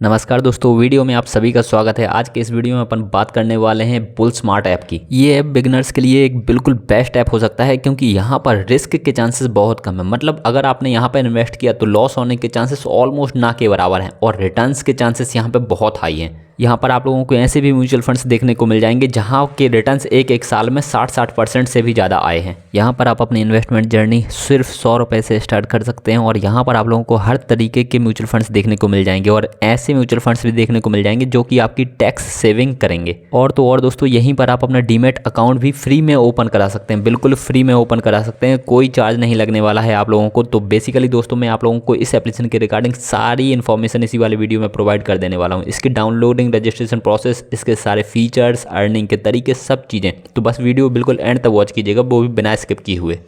नमस्कार दोस्तों, वीडियो में आप सभी का स्वागत है। आज के इस वीडियो में अपन बात करने वाले हैं बुल स्मार्ट ऐप की। ये ऐप बिगिनर्स के लिए एक बिल्कुल बेस्ट ऐप हो सकता है क्योंकि यहाँ पर रिस्क के चांसेस बहुत कम है। मतलब अगर आपने यहाँ पर इन्वेस्ट किया तो लॉस होने के चांसेस ऑलमोस्ट ना के बराबर हैं और रिटर्न्स के चांसेस यहाँ पे बहुत हाई हैं। यहाँ पर आप लोगों को ऐसे भी म्यूचुअल फंड्स देखने को मिल जाएंगे जहाँ के रिटर्न्स एक साल में 60% से भी ज़्यादा आए हैं। यहाँ पर आप अपनी इन्वेस्टमेंट जर्नी सिर्फ 100 रुपये से स्टार्ट कर सकते हैं और यहाँ पर आप लोगों को हर तरीके के म्यूचुअल फंड्स देखने को मिल जाएंगे और ऐसे म्यूचुअल फंड्स भी देखने को मिल जाएंगे जो कि आपकी टैक्स सेविंग करेंगे। और तो और दोस्तों, यहीं पर आप अपना डीमैट अकाउंट भी फ्री में ओपन करा सकते हैं, बिल्कुल फ्री में ओपन करा सकते हैं, कोई चार्ज नहीं लगने वाला है आप लोगों को। तो बेसिकली दोस्तों, मैं आप लोगों को इस एप्लीकेशन के रिगार्डिंग सारी इन्फॉर्मेशन इसी वाले वीडियो में प्रोवाइड कर देने वाला हूँ। इसकी डाउनलोडिंग, रजिस्ट्रेशन प्रोसेस, इसके सारे फीचर्स, अर्निंग के तरीके, सब चीज़ें। तो बस वीडियो बिल्कुल एंड तक वॉच कीजिएगा, वो भी बिना स्किप किए हुए।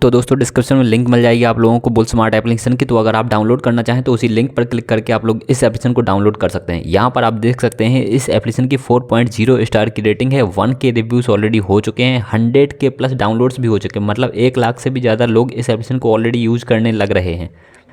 तो दोस्तों, डिस्क्रिप्शन में लिंक मिल जाएगी आप लोगों को बुल स्मार्ट एप्लीकेशन की। तो अगर आप डाउनलोड करना चाहें तो उसी लिंक पर क्लिक करके आप लोग इस एप्लीकेशन को डाउनलोड कर सकते हैं। यहाँ पर आप देख सकते हैं इस एप्लीकेशन की 4.0 स्टार की रेटिंग है, 1K रिव्यूज़ ऑलरेडी हो चुके हैं, 100K प्लस डाउनलोड्स भी हो चुके हैं। मतलब 1 लाख से भी ज़्यादा लोग इस एप्लीकेशन को ऑलरेडी यूज़ करने लग रहे हैं।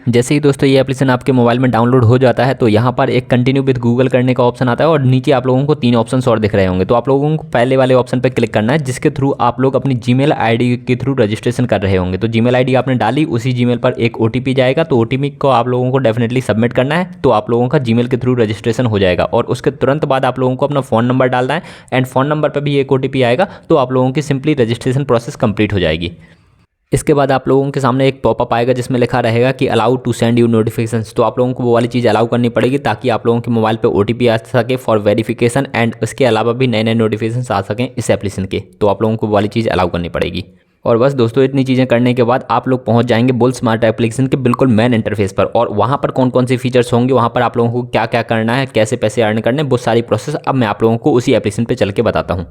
जैसे ही दोस्तों ये एप्लीकेशन आपके मोबाइल में डाउनलोड हो जाता है तो यहाँ पर एक कंटिन्यू विद गूगल करने का ऑप्शन आता है और नीचे आप लोगों को 3 ऑप्शंस और दिख रहे होंगे। तो आप लोगों को पहले वाले ऑप्शन पर क्लिक करना है जिसके थ्रू आप लोग अपनी जीमेल आईडी के थ्रू रजिस्ट्रेशन कर रहे होंगे। तो जीमेल आईडी आपने डाली, उसी जीमेल पर एक ओटीपी जाएगा, तो ओटीपी को आप लोगों को डेफिनेटली सबमिट करना है। तो आप लोगों का जीमेल के थ्रू रजिस्ट्रेशन हो जाएगा और उसके तुरंत बाद आप लोगों को अपना फ़ोन नंबर डालना है एंड फ़ोन नंबर पर भी एक ओटीपी आएगा। तो आप लोगों की सिंपली रजिस्ट्रेशन प्रोसेस कंप्लीट हो जाएगी। इसके बाद आप लोगों के सामने एक पॉपअप आएगा जिसमें लिखा रहेगा कि allow to send you notifications. तो आप लोगों को वो वाली चीज़ अलाउ करनी पड़ेगी ताकि आप लोगों के मोबाइल पे ओटीपी आ सके फॉर वेरिफिकेशन एंड इसके अलावा भी नए नए नोटिफिकेशंस आ सकें इस एप्लीकेशन के। तो आप लोगों को वो वाली चीज़ अलाउ करनी पड़ेगी। और बस दोस्तों, इतनी चीज़ें करने के बाद आप लोग पहुंच जाएंगे बुल स्मार्ट एप्लीकेशन के बिल्कुल मेन इंटरफेस पर। और वहाँ पर कौन कौन से फीचर्स होंगे, वहाँ पर आप लोगों को क्या क्या करना है, कैसे पैसे अर्न करने हैं, वो सारी प्रोसेस अब मैं आप लोगों को उसी एप्लीकेशन पर चल के बताता हूँ।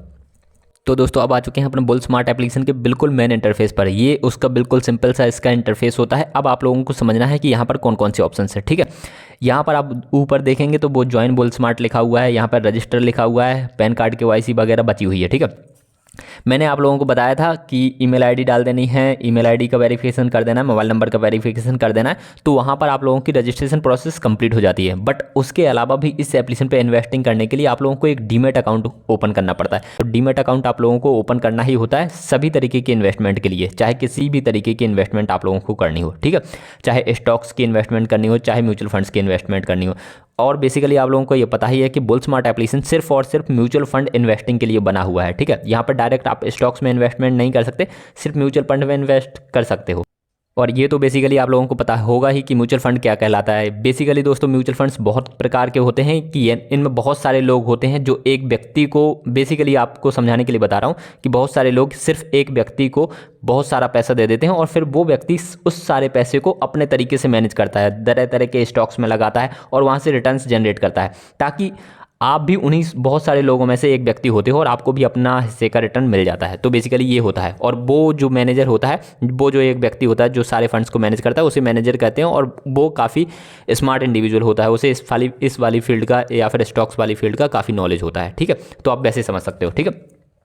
तो दोस्तों, अब आ चुके हैं अपने बुल स्मार्ट एप्लीकेशन के बिल्कुल मेन इंटरफेस पर। ये उसका बिल्कुल सिंपल सा इसका इंटरफेस होता है। अब आप लोगों को समझना है कि यहाँ पर कौन कौन से ऑप्शन है। ठीक है, यहाँ पर आप ऊपर देखेंगे तो वो ज्वाइन बुल स्मार्ट लिखा हुआ है, यहाँ पर रजिस्टर लिखा हुआ है, पैन कार्ड KYC वगैरह बची हुई है। ठीक है, मैंने आप लोगों को बताया था कि ईमेल आईडी डाल देनी है, ईमेल आईडी का वेरिफिकेशन कर देना है, मोबाइल नंबर का वेरिफिकेशन कर देना है। तो वहाँ पर आप लोगों की रजिस्ट्रेशन प्रोसेस कंप्लीट हो जाती है। बट उसके अलावा भी इस एप्लीकेशन पे इन्वेस्टिंग करने के लिए आप लोगों को एक डीमैट अकाउंट ओपन करना पड़ता है। तो डीमैट अकाउंट आप लोगों को ओपन करना ही होता है सभी तरीके के इन्वेस्टमेंट के लिए, चाहे किसी भी तरीके की इन्वेस्टमेंट आप लोगों को करनी हो। ठीक है, चाहे स्टॉक्स की इन्वेस्टमेंट करनी हो, चाहे म्यूचुअल फंड्स की इन्वेस्टमेंट करनी हो। और बेसिकली आप लोगों को ये पता ही है कि बुल स्मार्ट एप्लीकेशन सिर्फ और सिर्फ म्यूचुअल फंड इन्वेस्टिंग के लिए बना हुआ है। ठीक है, यहाँ पर डायरेक्ट आप स्टॉक्स में इन्वेस्टमेंट नहीं कर सकते, सिर्फ म्यूचुअल फंड में इन्वेस्ट कर सकते हो। और ये तो बेसिकली आप लोगों को पता होगा ही कि म्यूचुअल फंड क्या कहलाता है। बेसिकली दोस्तों, म्यूचुअल फंड्स बहुत प्रकार के होते हैं कि इनमें बहुत सारे लोग होते हैं जो एक व्यक्ति को, बेसिकली आपको समझाने के लिए बता रहा हूँ कि बहुत सारे लोग सिर्फ एक व्यक्ति को बहुत सारा पैसा दे देते हैं और फिर वो व्यक्ति उस सारे पैसे को अपने तरीके से मैनेज करता है, तरह तरह के स्टॉक्स में लगाता है और वहाँ से रिटर्न्स जनरेट करता है ताकि आप भी उन्हीं बहुत सारे लोगों में से एक व्यक्ति होते हो और आपको भी अपना हिस्से का रिटर्न मिल जाता है। तो बेसिकली ये होता है। और वो जो मैनेजर होता है, वो जो एक व्यक्ति होता है जो सारे फंड्स को मैनेज करता है, उसे मैनेजर कहते हैं। और वो काफ़ी स्मार्ट इंडिविजुअल होता है, उसे इस वाली फील्ड का या फिर स्टॉक्स वाली फील्ड का काफ़ी नॉलेज होता है। ठीक है, तो आप वैसे समझ सकते हो। ठीक है,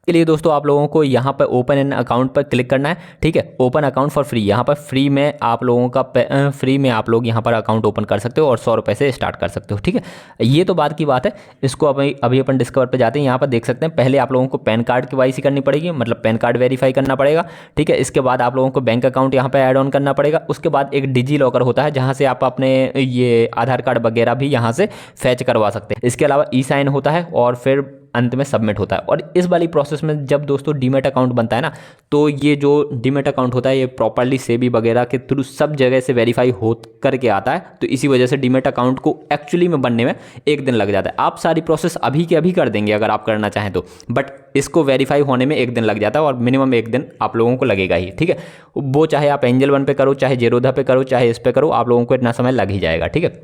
के लिए दोस्तों आप लोगों को यहाँ पर ओपन एन अकाउंट पर क्लिक करना है। ठीक है, ओपन अकाउंट फॉर फ्री, यहाँ पर फ्री में आप लोगों का फ्री में आप लोग यहाँ पर अकाउंट ओपन कर सकते हो और 100 रुपये से स्टार्ट कर सकते हो। ठीक है, ये तो बात की बात है। इसको अभी अपन डिस्कवर पे जाते हैं। यहाँ पर देख सकते हैं पहले आप लोगों को पैन कार्ड KYC करनी पड़ेगी, मतलब पैन कार्ड वेरीफाई करना पड़ेगा। ठीक है, इसके बाद आप लोगों को बैंक अकाउंट यहाँ पर ऐड ऑन करना पड़ेगा। उसके बाद एक डिजी लॉकर होता है जहाँ से आप अपने ये आधार कार्ड वगैरह भी यहाँ से फैच करवा सकते हैं। इसके अलावा ई-साइन होता है और फिर अंत में सबमिट होता है। और इस वाली प्रोसेस में जब दोस्तों डीमैट अकाउंट बनता है ना, तो ये जो डीमैट अकाउंट होता है ये प्रॉपर्ली सेबी वगैरह के थ्रू सब जगह से वेरीफाई हो करके आता है। तो इसी वजह से डीमैट अकाउंट को एक्चुअली में बनने में 1 दिन लग जाता है। आप सारी प्रोसेस अभी के अभी कर देंगे अगर आप करना चाहें तो, बट इसको वेरीफाई होने में 1 दिन लग जाता है और मिनिमम 1 दिन आप लोगों को लगेगा ही। ठीक है, वो चाहे आप एंजल वन पे करो, चाहे जेरोधा पे करो, चाहे इस पे करो, आप लोगों को इतना समय लग ही जाएगा। ठीक है,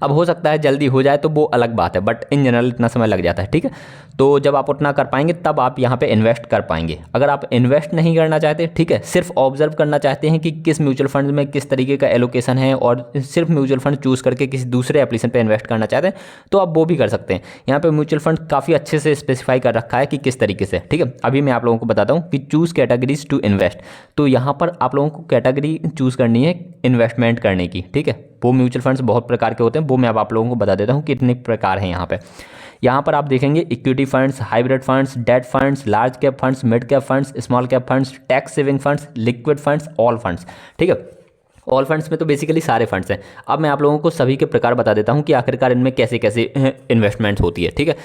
अब हो सकता है जल्दी हो जाए तो वो अलग बात है, बट इन जनरल इतना समय लग जाता है। ठीक है, तो जब आप उतना कर पाएंगे तब आप यहाँ पे इन्वेस्ट कर पाएंगे। अगर आप इन्वेस्ट नहीं करना चाहते, ठीक है, सिर्फ ऑब्जर्व करना चाहते हैं कि किस म्यूचुअल फंड में किस तरीके का एलोकेशन है और सिर्फ म्यूचुअल फंड चूज़ करके किसी दूसरे एप्लीकेशन पे इन्वेस्ट करना चाहते हैं, तो आप वो भी कर सकते हैं। यहाँ पे म्यूचुअल फंड काफ़ी अच्छे से स्पेसिफाई कर रखा है कि किस तरीके से। ठीक है, अभी मैं आप लोगों को बताता हूँ कि चूज़ कैटेगरीज टू इन्वेस्ट। तो यहाँ पर आप लोगों को कैटेगरी चूज़ करनी है इन्वेस्टमेंट करने की। ठीक है, वो म्यूचुअल फंड्स बहुत प्रकार के होते हैं, वो मैं अब आप लोगों को बता देता हूँ कितने प्रकार हैं यहाँ पर आप देखेंगे equity funds, hybrid funds, date funds, large cap funds, mid cap funds, small cap funds, tax saving funds, liquid funds, all funds. ठीक है, ऑल फंड्स में तो बेसिकली सारे फंड्स हैं। अब मैं आप लोगों को सभी के प्रकार बता देता हूँ कि आखिरकार इनमें कैसे कैसे इन्वेस्टमेंट्स होती है। ठीक है,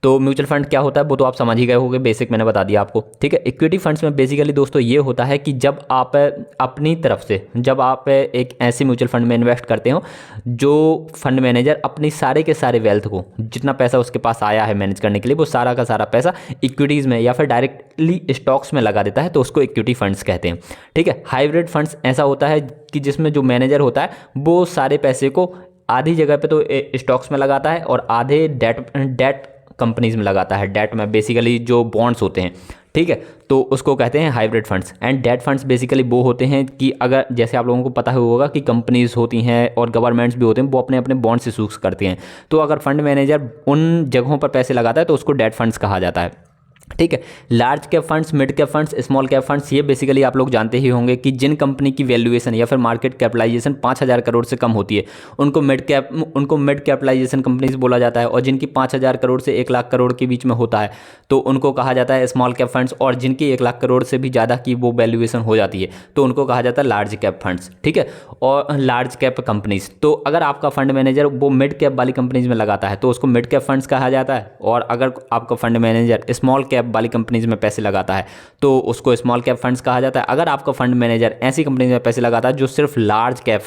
तो म्यूचुअल फंड क्या होता है वो तो आप समझ ही गए होंगे, बेसिक मैंने बता दिया आपको। ठीक है, इक्विटी फंड्स में बेसिकली दोस्तों ये होता है कि जब आप अपनी तरफ से जब आप एक ऐसे म्यूचुअल फंड में इन्वेस्ट करते हो जो फंड मैनेजर अपनी सारे के सारे वेल्थ को, जितना पैसा उसके पास आया है मैनेज करने के लिए, वो सारा का सारा पैसा इक्विटीज़ में या फिर डायरेक्टली स्टॉक्स में लगा देता है, तो उसको इक्विटी फंड्स कहते हैं। ठीक है, हाइब्रिड फंड्स ऐसा होता है कि जिसमें जो मैनेजर होता है वो सारे पैसे को आधी जगह पे तो स्टॉक्स में लगाता है और आधे डेट कंपनीज में लगाता है। डेट में बेसिकली जो बॉन्ड्स होते हैं। ठीक है, तो उसको कहते हैं hybrid funds. And date funds basically वो होते हैं कि अगर जैसे आप लोगों को पता होगा कि कंपनीज होती हैं और गवर्नमेंट्स भी होते हैं, वो अपने अपने बॉन्ड्स इशूज करते हैं, तो अगर फंड मैनेजर उन जगहों पर पैसे लगाता है तो उसको डेट फंड्स कहा जाता है। ठीक है, large cap funds, mid cap funds, small cap funds, ये बेसिकली आप लोग जानते ही होंगे कि जिन कंपनी की वैल्यूएशन या फिर मार्केट कैपिटलाइजेशन 5,000 करोड़ से कम होती है उनको मिड कैपिटलाइजेशन कंपनीज बोला जाता है, और जिनकी 5,000 करोड़ से 1 लाख करोड़ के बीच में होता है तो उनको कहा जाता है स्मॉल कैप फंड्स, और जिनकी 1 लाख करोड़ से भी ज़्यादा की वो वैल्यूएशन हो जाती है तो उनको कहा जाता है लार्ज कैप फंड्स। ठीक है, और लार्ज कैप कंपनीज, तो अगर आपका फंड मैनेजर वो मिड कैप वाली कंपनीज में लगाता है तो उसको मिड कैप फंड्स कहा जाता है, और अगर आपका फंड मैनेजर स्मॉल कैप वाली कंपनीज में पैसे लगाता है तो उसको स्मॉल कैप फंड्स कहा जाता है। अगर आपका फंड मैनेजर ऐसी कंपनीज में पैसे लगाता है जो सिर्फ लार्ज कैप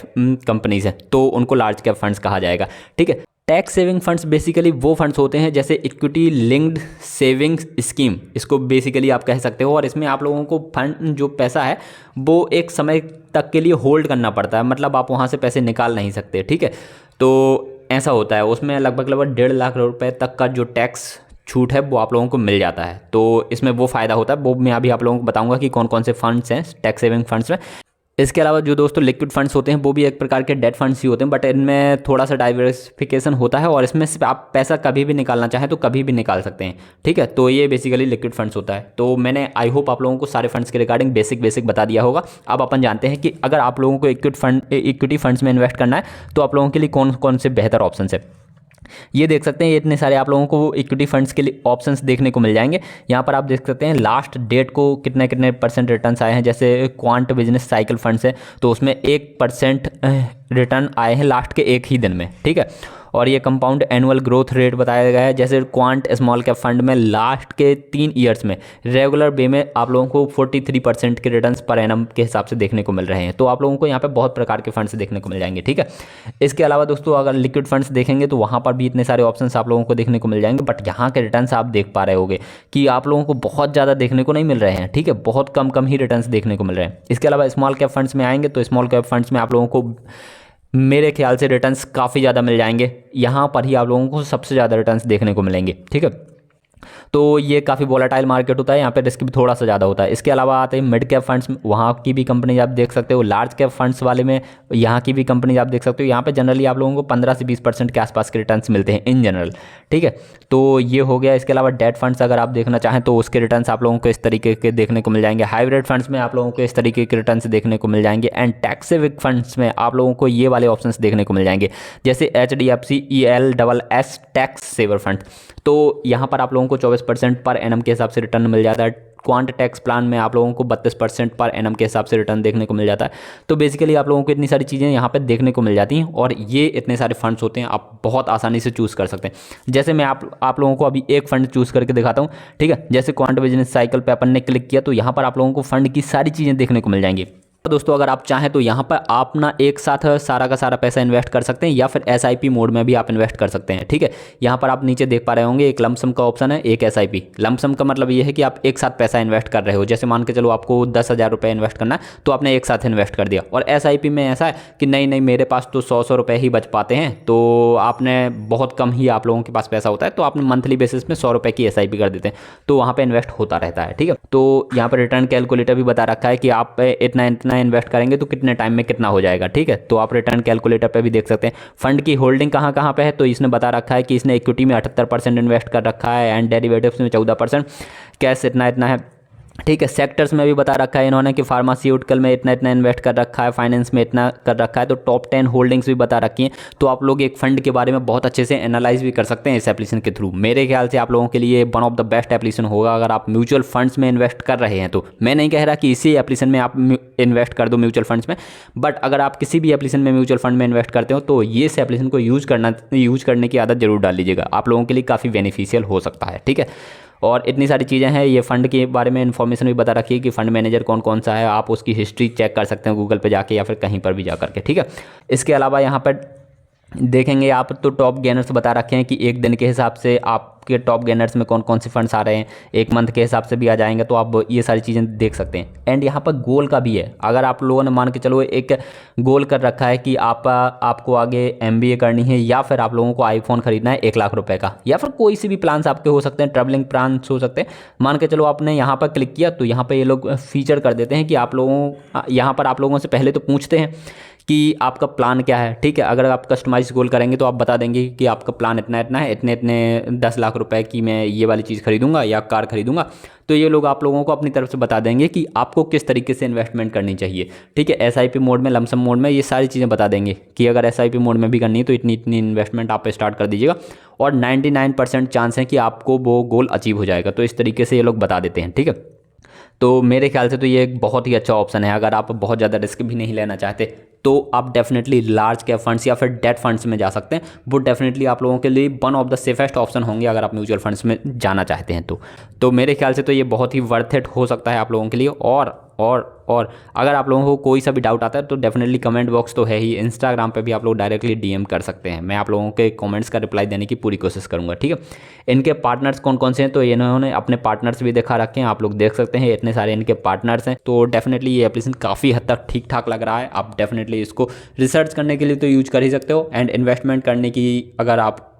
कंपनीज हैं तो उनको लार्ज कैप फंड्स कहा जाएगा। ठीक है, टैक्स सेविंग फंड्स बेसिकली वो फंड्स होते हैं जैसे इक्विटी लिंक्ड सेविंग्स स्कीम, इसको बेसिकली आप कह सकते हो, और इसमें आप लोगों को फंड जो पैसा है वो एक समय तक के लिए होल्ड करना पड़ता है, मतलब आप वहाँ से पैसे निकाल नहीं सकते। ठीक है, तो ऐसा होता है, उसमें लगभग 1.5 लाख रुपए तक का जो टैक्स छूट है वो आप लोगों को मिल जाता है, तो इसमें वो फ़ायदा होता है। वो मैं अभी आप लोगों को बताऊंगा कि कौन कौन से फंड्स हैं टैक्स सेविंग फंड्स में। इसके अलावा जो दोस्तों लिक्विड फंड्स होते हैं वो भी एक प्रकार के डेट फंड्स ही होते हैं, बट इनमें थोड़ा सा डाइवर्सिफिकेशन होता है और इसमें से आप पैसा कभी भी निकालना चाहें तो कभी भी निकाल सकते हैं। ठीक है, तो ये बेसिकली लिक्विड फंड्स होता है। तो मैंने आई होप आप लोगों को सारे फंड्स के रिगार्डिंग बेसिक बता दिया होगा। अब अपन जानते हैं कि अगर आप लोगों को इक्विटी फंड्स में इन्वेस्ट करना है तो आप लोगों के लिए कौन कौन से बेहतर ऑप्शन है ये देख सकते हैं। ये इतने सारे आप लोगों को इक्विटी फंड्स के लिए ऑप्शंस देखने को मिल जाएंगे। यहाँ पर आप देख सकते हैं लास्ट डेट को कितने कितने % रिटर्न्स आए हैं। जैसे क्वांट बिजनेस साइकिल फंड्स है तो उसमें 1% रिटर्न आए हैं लास्ट के एक ही दिन में। ठीक है, और ये कंपाउंड एनुअल ग्रोथ रेट बताया गया है। जैसे क्वांट स्मॉल कैप फंड में लास्ट के 3 ईयर्स में रेगुलर वे में आप लोगों को 43% के रिटर्न्स पर एनम के हिसाब से देखने को मिल रहे हैं। तो आप लोगों को यहाँ पे बहुत प्रकार के फंड्स देखने को मिल जाएंगे। ठीक है, इसके अलावा दोस्तों अगर लिक्विड फंड्स देखेंगे तो वहाँ पर भी इतने सारे ऑप्शंस आप लोगों को देखने को मिल जाएंगे, बट यहाँ के रिटर्न्स आप देख पा रहे होंगे कि आप लोगों को बहुत ज़्यादा देखने को नहीं मिल रहे हैं। ठीक है, बहुत कम ही रिटर्न्स देखने को मिल रहे हैं। इसके अलावा स्मॉल कैप फंड्स में आएंगे तो स्मॉल कैप फंड्स में आप लोगों को मेरे ख्याल से रिटर्न्स काफ़ी ज़्यादा मिल जाएंगे। यहाँ पर ही आप लोगों को सबसे ज़्यादा रिटर्न्स देखने को मिलेंगे। ठीक है, तो ये काफ़ी वोलेटाइल मार्केट होता है, यहाँ पे रिस्क भी थोड़ा सा ज़्यादा होता है। इसके अलावा आते हैं मिड कैप फंड्स, वहाँ की भी कंपनी आप देख सकते हो। लार्ज कैप फंड्स वाले में यहाँ की भी कंपनी आप देख सकते हो। यहाँ पे जनरली आप लोगों को 15 से 20% के आसपास के रिटर्न्स मिलते हैं इन जनरल। ठीक है, तो ये हो गया। इसके अलावा डेट फंड्स अगर आप देखना चाहें तो उसके रिटर्न्स आप लोगों को इस तरीके के देखने को मिल जाएंगे। हाइब्रिड फंड्स में आप लोगों को इस तरीके के रिटर्न्स देखने को मिल जाएंगे। एंड टैक्स सेविंग फंड्स में आप लोगों को ये वाले ऑप्शंस देखने को मिल जाएंगे, जैसे HDFC ELSS tax saver fund. तो यहाँ पर आप लोगों को 24% पर एनम के हिसाब से रिटर्न मिल जाता है। क्वांट टैक्स प्लान में आप लोगों को 32% पर एनम के हिसाब से रिटर्न देखने को मिल जाता है। तो बेसिकली आप लोगों को इतनी सारी चीज़ें यहाँ पे देखने को मिल जाती हैं, और ये इतने सारे फंड्स होते हैं, आप बहुत आसानी से चूज़ कर सकते हैं। जैसे मैं आप लोगों को अभी एक फंड चूज़ करके दिखाता हूँ। ठीक है, जैसे क्वांट बिजनेस साइकिल पे अपन ने क्लिक किया तो यहाँ पर आप लोगों को फंड की सारी चीज़ें देखने को मिल जाएंगी। तो दोस्तों अगर आप चाहें तो यहाँ पर आप ना एक साथ सारा का सारा पैसा इन्वेस्ट कर सकते हैं, या फिर SIP मोड में भी आप इन्वेस्ट कर सकते हैं। ठीक है, यहाँ पर आप नीचे देख पा रहे होंगे एक लमसम का ऑप्शन है, एक SIP। लमसम का मतलब ये है कि आप एक साथ पैसा इन्वेस्ट कर रहे हो। जैसे मान के चलो आपको 10,000 रुपये इन्वेस्ट करना है तो आपने एक साथ इन्वेस्ट कर दिया। और SIP में ऐसा है कि नहीं मेरे पास तो 100 रुपये ही बच पाते हैं, तो आपने बहुत कम ही आप लोगों के पास पैसा होता है, तो आपने मंथली बेसिस में 100 रुपये की SIP कर देते हैं, तो वहाँ पर इन्वेस्ट होता रहता है। ठीक है, तो यहाँ पर रिटर्न कैलकुलेटर भी बता रखा है कि आप इतना इन्वेस्ट करेंगे तो कितने टाइम में कितना हो जाएगा। ठीक है, तो आप रिटर्न कैलकुलेटर पे भी देख सकते हैं। फंड की होल्डिंग कहाँ पे है, तो इसने बता रखा है कि इसने इक्विटी में 78% इन्वेस्ट कर रखा है, एंड डेरिवेटिव्स में 14%, कैश इतना है, ठीक है। सेक्टर्स में भी बता रखा है इन्होंने कि फार्मास्यूटिकल में इतना इतना इन्वेस्ट कर रखा है, फाइनेंस में इतना कर रखा है, तो टॉप 10 होल्डिंग्स भी बता रखी हैं। तो आप लोग एक फंड के बारे में बहुत अच्छे से एनालाइज भी कर सकते हैं इस एप्लीकेशन के थ्रू। मेरे ख्याल से आप लोगों के लिए one of the best application होगा अगर आप म्यूचुअल फंड्स में इन्वेस्ट कर रहे हैं। तो मैं नहीं कह रहा कि इसी एप्लीकेशन में आप इन्वेस्ट कर दो म्यूचुअल फंड्स में, बट अगर आप किसी भी एप्लीकेशन में म्यूचुअल फंड में इन्वेस्ट करते हो तो ये इस एप्लीकेशन को यूज करने की आदत जरूर डाल लीजिएगा, आप लोगों के लिए काफ़ी बेनिफिशियल हो सकता है। ठीक है। और इतनी सारी चीज़ें हैं, ये फंड के बारे में इन्फॉर्मेशन भी बता रखी है कि फंड मैनेजर कौन कौन सा है, आप उसकी हिस्ट्री चेक कर सकते हैं गूगल पे जाके या फिर कहीं पर भी जा करके। ठीक है। इसके अलावा यहाँ पर देखेंगे आप तो टॉप गेनर्स बता रखे हैं कि एक दिन के हिसाब से आपके टॉप गेनर्स में कौन कौन से फंड्स आ रहे हैं, एक मंथ के हिसाब से भी आ जाएंगे, तो आप ये सारी चीज़ें देख सकते हैं। एंड यहाँ पर गोल का भी है, अगर आप लोगों ने मान के चलो एक गोल कर रखा है कि आपको आगे MBA करनी है या फिर आप लोगों को आईफोन खरीदना है 1 लाख रुपए का, या फिर कोई सी भी प्लान्स आपके हो सकते हैं, ट्रैवलिंग प्लान्स हो सकते हैं। मान के चलो आपने यहाँ पर क्लिक किया तो यहाँ पर ये लोग फीचर कर देते हैं कि आप लोगों यहाँ पर आप लोगों से पहले तो पूछते हैं कि आपका प्लान क्या है। ठीक है। अगर आप कस्टमाइज गोल करेंगे तो आप बता देंगे कि आपका प्लान इतना इतना है, इतने इतने 10 लाख रुपए की मैं ये वाली चीज़ खरीदूंगा या कार खरीदूंगा, तो ये लोग आप लोगों को अपनी तरफ से बता देंगे कि आपको किस तरीके से इन्वेस्टमेंट करनी चाहिए। ठीक है। SIP मोड में, लमसम मोड में, ये सारी चीज़ें बता देंगे कि अगर SIP मोड में भी करनी है तो इतनी इतनी इन्वेस्टमेंट आप स्टार्ट कर दीजिएगा और 99% चांस है कि आपको वो गोल अचीव हो जाएगा। तो इस तरीके से ये लोग बता देते हैं। ठीक है। तो मेरे ख्याल से तो ये एक बहुत ही अच्छा ऑप्शन है। अगर आप बहुत ज़्यादा रिस्क भी नहीं लेना चाहते तो आप डेफिनेटली लार्ज कैप फंड्स या फिर डेट फंड्स में जा सकते हैं। वो डेफिनेटली आप लोगों के लिए one of the safest option होंगे अगर आप म्यूचुअल फंड्स में जाना चाहते हैं तो मेरे ख्याल से तो ये बहुत ही वर्थ इट हो सकता है आप लोगों के लिए। और अगर आप लोगों को कोई सा भी डाउट आता है तो डेफिनेटली कमेंट बॉक्स तो है ही, इंस्टाग्राम पे भी आप लोग डायरेक्टली DM कर सकते हैं, मैं आप लोगों के कमेंट्स का रिप्लाई देने की पूरी कोशिश करूंगा। ठीक है। इनके पार्टनर्स कौन कौन से हैं तो इन्होंने अपने पार्टनर्स भी दिखा रखे हैं, आप लोग देख सकते हैं इतने सारे इनके पार्टनर्स हैं। तो डेफिनेटली ये एप्लीकेशन काफ़ी हद तक ठीक ठाक लग रहा है। आप डेफिनेटली इसको रिसर्च करने के लिए तो यूज कर ही सकते हो, एंड इन्वेस्टमेंट करने की अगर आप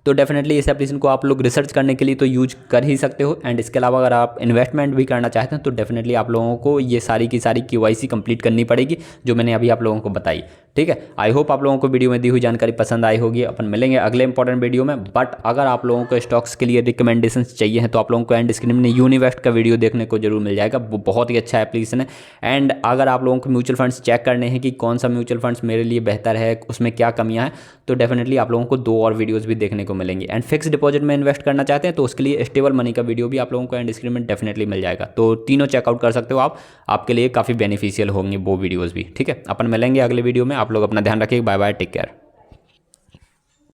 तो डेफिनेटली इस एप्लीकेशन को आप लोग रिसर्च करने के लिए तो यूज कर ही सकते हो। एंड इसके अलावा अगर आप इन्वेस्टमेंट भी करना चाहते हैं तो डेफिनेटली आप लोगों को ये सारी की सारी KYC कंप्लीट करनी पड़ेगी जो मैंने अभी आप लोगों को बताई। ठीक है। आई होप आप लोगों को वीडियो में दी हुई जानकारी पसंद आई होगी। अपन मिलेंगे अगले इंपॉर्टेंट वीडियो में। बट अगर आप लोगों को स्टॉक्स के लिए रिकमेंडेशंस चाहिए हैं तो आप लोगों को एंड स्क्रीन में यूनिवेस्ट का वीडियो देखने को जरूर मिल जाएगा, वो बहुत ही अच्छा एप्लीकेशन है। एंड अगर आप लोगों को म्यूचुअल फंड्स चेक करने हैं कि कौन सा म्यूचुअल फंड्स मेरे लिए बेहतर है, उसमें क्या कमियां हैं, तो डेफिनेटली आप लोगों को 2 और वीडियोस भी देखने को मिलेंगे। एंड फिक्स डिपॉजिट में इन्वेस्ट करना चाहते हैं तो उसके लिए स्टेबल मनी का वीडियो भी आप लोगों को एंड स्क्रीन में डेफिनेटली मिल जाएगा। तो तीनों चेकआउट कर सकते हो आप, आपके लिए काफ़ी बेनिफिशियल होंगे वो वीडियोज़ भी। ठीक है। अपन मिलेंगे अगले वीडियो में, आप लोग अपना ध्यान रखिए। Bye bye, take care.